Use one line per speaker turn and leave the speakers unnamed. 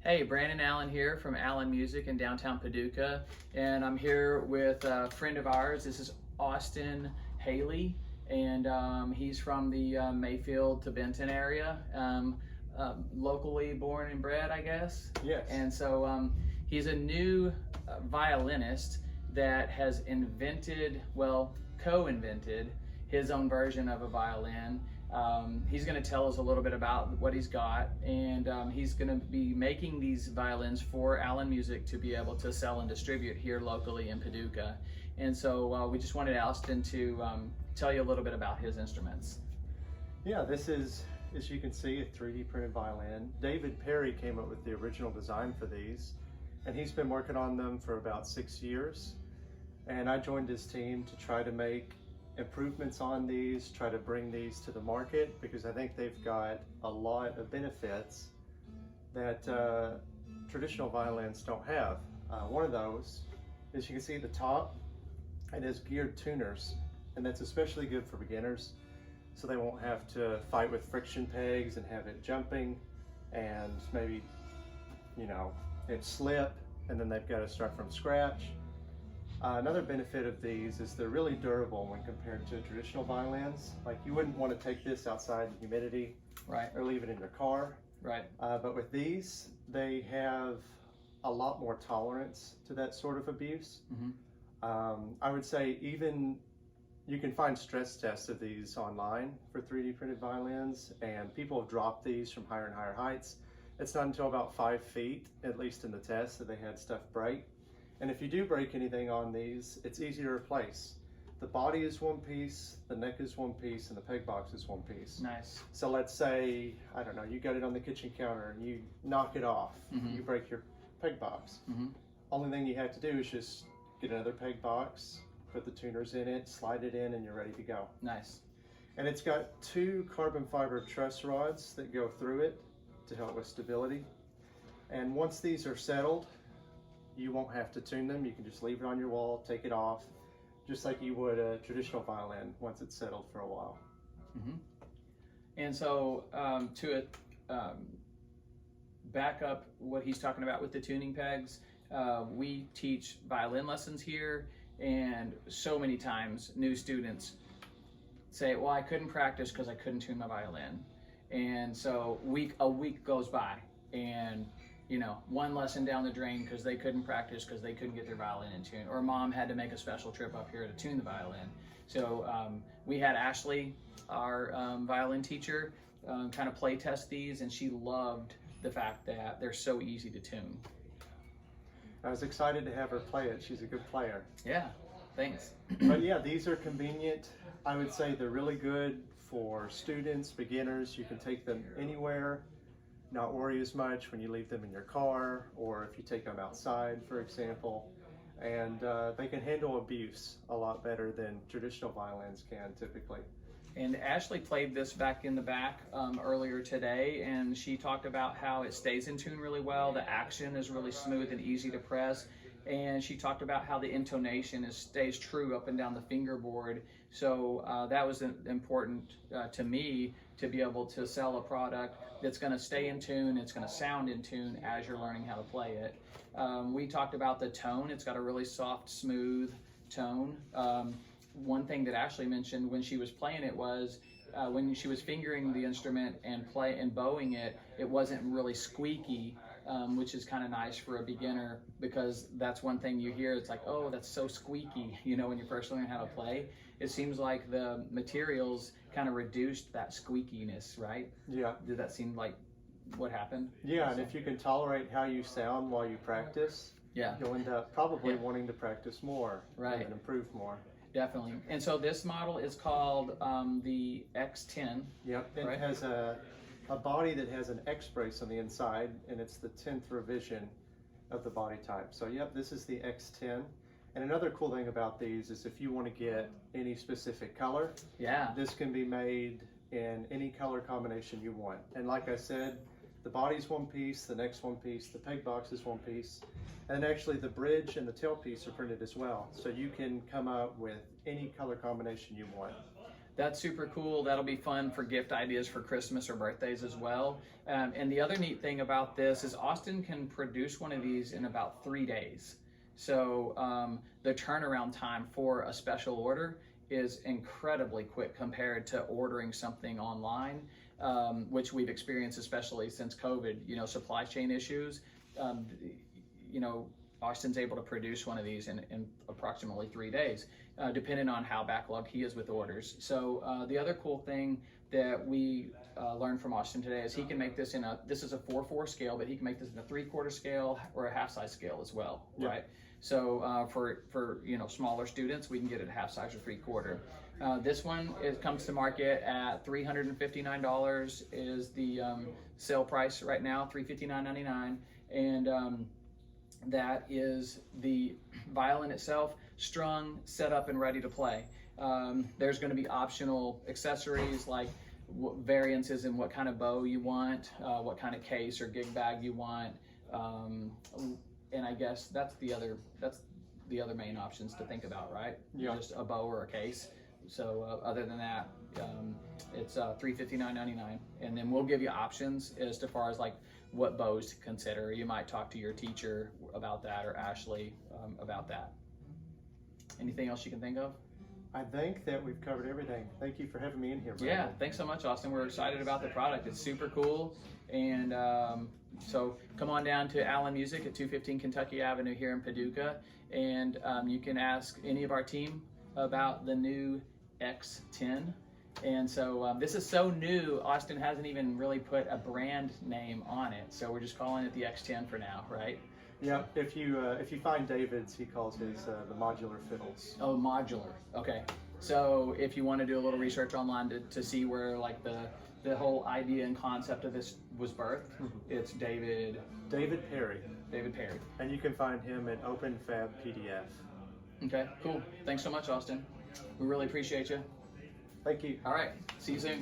Hey, Brandon Allen here from Allen Music in downtown Paducah, and I'm here with a friend of ours. This is Austin Haley, and he's from the Mayfield to Benton area, locally born and bred, I guess.
Yes.
And so he's a new violinist that has invented, well, co-invented his own version of a violin. He's going to tell us a little bit about what he's got, and he's going to be making these violins for Allen Music to be able to sell and distribute here locally in Paducah. And so we just wanted Austin to tell you a little bit about his instruments.
Yeah, this is, as you can see, a 3D printed violin. David Perry came up with the original design for these, and he's been working on them for about 6 years. And I joined his team to try to make improvements on these, try to bring these to the market, because I think they've got a lot of benefits that traditional violins don't have. One of those is, you can see at the top, it has geared tuners, and that's especially good for beginners, so they won't have to fight with friction pegs and have it jumping and maybe, it slip, and then they've got to start from scratch. Another benefit of these is they're really durable when compared to traditional violins. Like, you wouldn't want to take this outside in humidity,
right,
or leave it in your car.
Right.
But with these, they have a lot more tolerance to that sort of abuse.
Mm-hmm.
I would say even you can find stress tests of these online for 3D printed violins, and people have dropped these from higher and higher heights. It's not until about 5 feet, at least in the test, that they had stuff break. And if you do break anything on these, it's easy to replace. The body is one piece, the neck is one piece, and the peg box is one piece.
Nice.
So let's say, I don't know, you got it on the kitchen counter and you knock it off,
Mm-hmm.
you break your peg box.
Mm-hmm.
Only thing you have to do is just get another peg box, put the tuners in it, slide it in, and you're ready to go.
Nice.
And it's got 2 carbon fiber truss rods that go through it to help with stability. And once these are settled, you won't have to tune them. You can just leave it on your wall, take it off, just like you would a traditional violin once it's settled for a while.
Mm-hmm. And so to back up what he's talking about with the tuning pegs, we teach violin lessons here, and so many times new students say, well, I couldn't practice because I couldn't tune my violin. And so a week goes by, and one lesson down the drain because they couldn't practice because they couldn't get their violin in tune, or mom had to make a special trip up here to tune the violin. So we had Ashley, our violin teacher, kind of play test these, and she loved the fact that they're so easy to tune.
I was excited to have her play it. She's a good player.
Yeah, thanks.
But yeah, these are convenient. I would say they're really good for students, beginners. You can take them anywhere, not worry as much when you leave them in your car, or if you take them outside, for example. And they can handle abuse a lot better than traditional violins can typically.
And Ashley played this back in the back earlier today, and she talked about how it stays in tune really well. The action is really smooth and easy to press. And she talked about how the intonation stays true up and down the fingerboard. So that was important to me, to be able to sell a product that's going to stay in tune, it's going to sound in tune as you're learning how to play it. We talked about the tone. It's got a really soft, smooth tone. One thing that Ashley mentioned when she was playing it was when she was fingering the instrument and bowing it, it wasn't really squeaky, which is kind of nice for a beginner, because that's one thing you hear. It's like, oh, that's so squeaky, when you first learn how to play. It seems like the materials kind of reduced that squeakiness, right?
Yeah.
Did that seem like what happened?
Yeah, and if you can tolerate how you sound while you practice,
yeah,
you'll end up probably wanting to practice more,
right,
and improve more.
Definitely. And so this model is called the X10.
Yep, it
right?
has a body that has an X brace on the inside, and it's the 10th revision of the body type. So yep, this is the X10. And another cool thing about these is if you want to get any specific color,
yeah,
this can be made in any color combination you want. And like I said, the body's one piece, the neck's one piece, the peg box is one piece, and actually the bridge and the tailpiece are printed as well. So you can come up with any color combination you want.
that's super cool. That'll be fun for gift ideas for Christmas or birthdays as well. And the other neat thing about this is Austin can produce one of these in about 3 days. So the turnaround time for a special order is incredibly quick compared to ordering something online, which we've experienced especially since COVID, supply chain issues. Austin's able to produce one of these in approximately 3 days, depending on how backlogged he is with orders. So the other cool thing that we learned from Austin today is he can make this this is a 4/4 scale, but he can make this in a 3/4 scale or a half size scale as well, right? So for smaller students, we can get it half size or 3/4. This one comes to market at $359 is the sale price right now, $359.99, and that is the violin itself, strung, set up, and ready to play. There's going to be optional accessories like variances in what kind of bow you want, what kind of case or gig bag you want, and I guess that's the other main options to think about, right?
Yeah.
Just a bow or a case. So other than that, it's $359.99, and then we'll give you options as far as like what bows to consider. You might talk to your teacher about that, or Ashley about that. Anything else you can think of?
I think that we've covered everything. Thank you for having me in here, Brandon.
Yeah, thanks so much, Austin. We're excited about the product. It's super cool. And so come on down to Allen Music at 215 Kentucky Avenue here in Paducah. And you can ask any of our team about the new X10. And so this is so new, Austin hasn't even really put a brand name on it. So we're just calling it the X10 for now, right?
Yeah, if you find David's, he calls his the modular fiddles.
Oh, modular. Okay. So if you want to do a little research online to see where like the whole idea and concept of this was birthed, it's David
Perry.
David Perry.
And you can find him at OpenFab PDF.
Okay, cool. Thanks so much, Austin. We really appreciate you.
Thank you.
All right. See you soon.